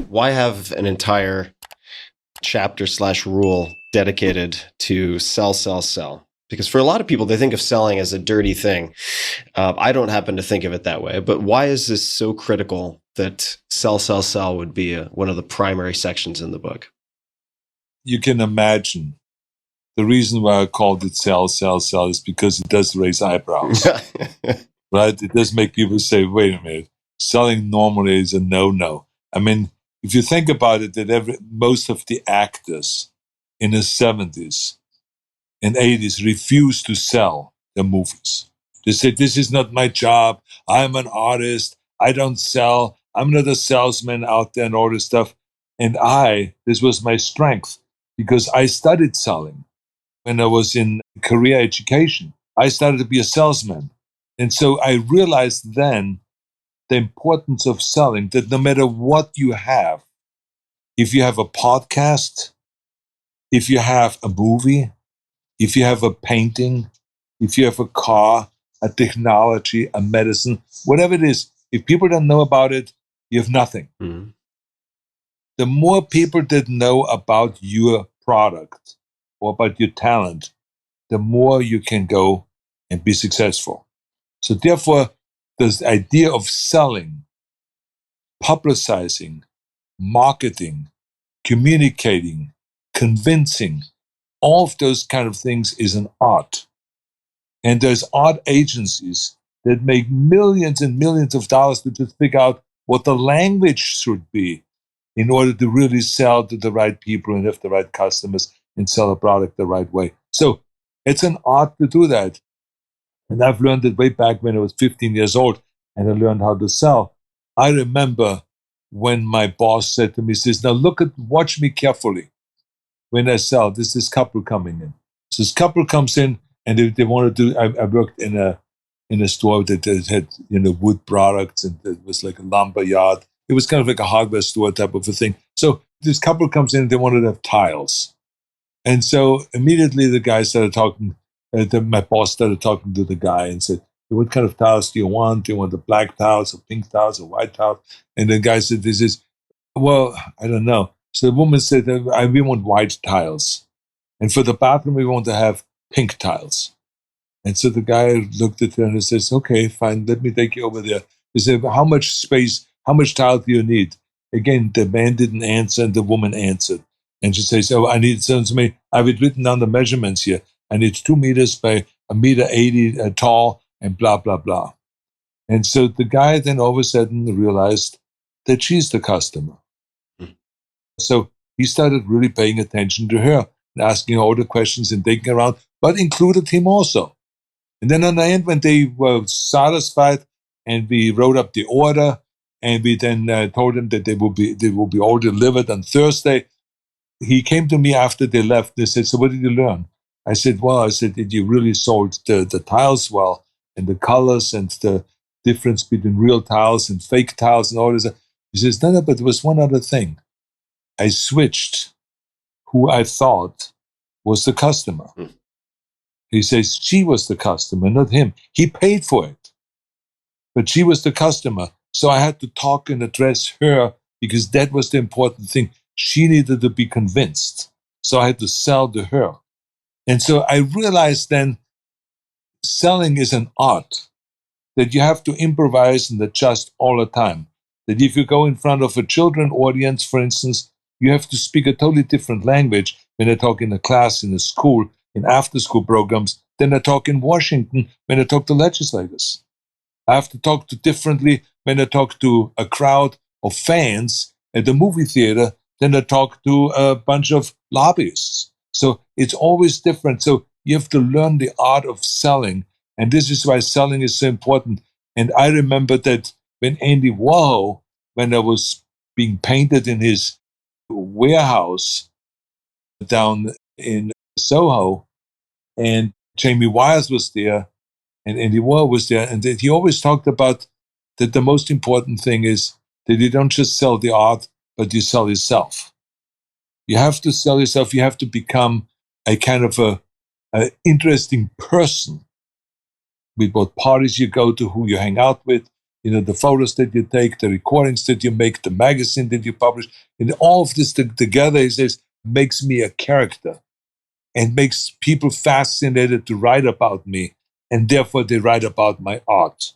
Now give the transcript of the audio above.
why have an entire chapter/rule dedicated to sell? Because for a lot of people, they think of selling as a dirty thing. I don't happen to think of it that way. But why is this so critical that sell would be one of the primary sections in the book? You can imagine the reason why I called it sell is because it does raise eyebrows. Right? It does make people say, wait a minute, selling normally is a no-no. I mean, if you think about it, that most of the actors in the 70s and 80s refused to sell their movies. They said, this is not my job. I'm an artist. I don't sell. I'm not a salesman out there and all this stuff. And this was my strength because I studied selling when I was in career education. I started to be a salesman. And so I realized then the importance of selling, that no matter what you have, if you have a podcast, if you have a movie, if you have a painting, if you have a car, a technology, a medicine, whatever it is, if people don't know about it, you have nothing. Mm-hmm. The more people that know about your product or about your talent, the more you can go and be successful. So therefore, this idea of selling, publicizing, marketing, communicating, convincing, all of those kind of things is an art. And there's art agencies that make millions and millions of dollars to just figure out what the language should be in order to really sell to the right people and have the right customers and sell a product the right way. So it's an art to do that. And I've learned it way back when I was 15 years old and I learned how to sell. I remember when my boss said to me, says, now watch me carefully when I sell. There's this couple coming in. So this couple comes in and they want to do, I worked in a store that had, wood products, and it was like a lumber yard. It was kind of like a hardware store type of a thing. So this couple comes in and they wanted to have tiles. And so immediately the guy started talking, my boss started talking to the guy and said, what kind of tiles do you want? Do you want the black tiles or pink tiles or white tiles? And the guy said, well, I don't know. So the woman said, we want white tiles. And for the bathroom, we want to have pink tiles. And so the guy looked at her and says, okay, fine, let me take you over there. He said, how much space, how much tile do you need? Again, the man didn't answer and the woman answered. And she says, I need something. I've written down the measurements here. I need 2 meters by 1.80 meters tall and blah, blah, blah. And so the guy then all of a sudden realized that she's the customer. So he started really paying attention to her and asking all the questions and taking around, but included him also. And then on the end, when they were satisfied and we wrote up the order and we then told them that they will be all delivered on Thursday, he came to me after they left. They said, so what did you learn? I said, that you really sold the tiles well and the colors and the difference between real tiles and fake tiles and all this. He says, no, but there was one other thing. I switched who I thought was the customer. He says, she was the customer, not him. He paid for it, but she was the customer. So I had to talk and address her because that was the important thing. She needed to be convinced. So I had to sell to her. And so I realized then selling is an art that you have to improvise and adjust all the time. That if you go in front of a children audience, for instance, you have to speak a totally different language when I talk in a class, in a school, in after-school programs, than I talk in Washington when I talk to legislators. I have to talk differently when I talk to a crowd of fans at the movie theater than I talk to a bunch of lobbyists. So it's always different. So you have to learn the art of selling. And this is why selling is so important. And I remember that when Andy Warhol, when I was being painted in his warehouse down in Soho, and Jamie Wires was there, and Andy Warhol was there, and he always talked about that the most important thing is that you don't just sell the art, but you sell yourself. You have to sell yourself. You have to become a kind of a interesting person with what parties you go to, who you hang out with, the photos that you take, the recordings that you make, the magazine that you publish, and all of this together, he says, makes me a character and makes people fascinated to write about me, and therefore they write about my art.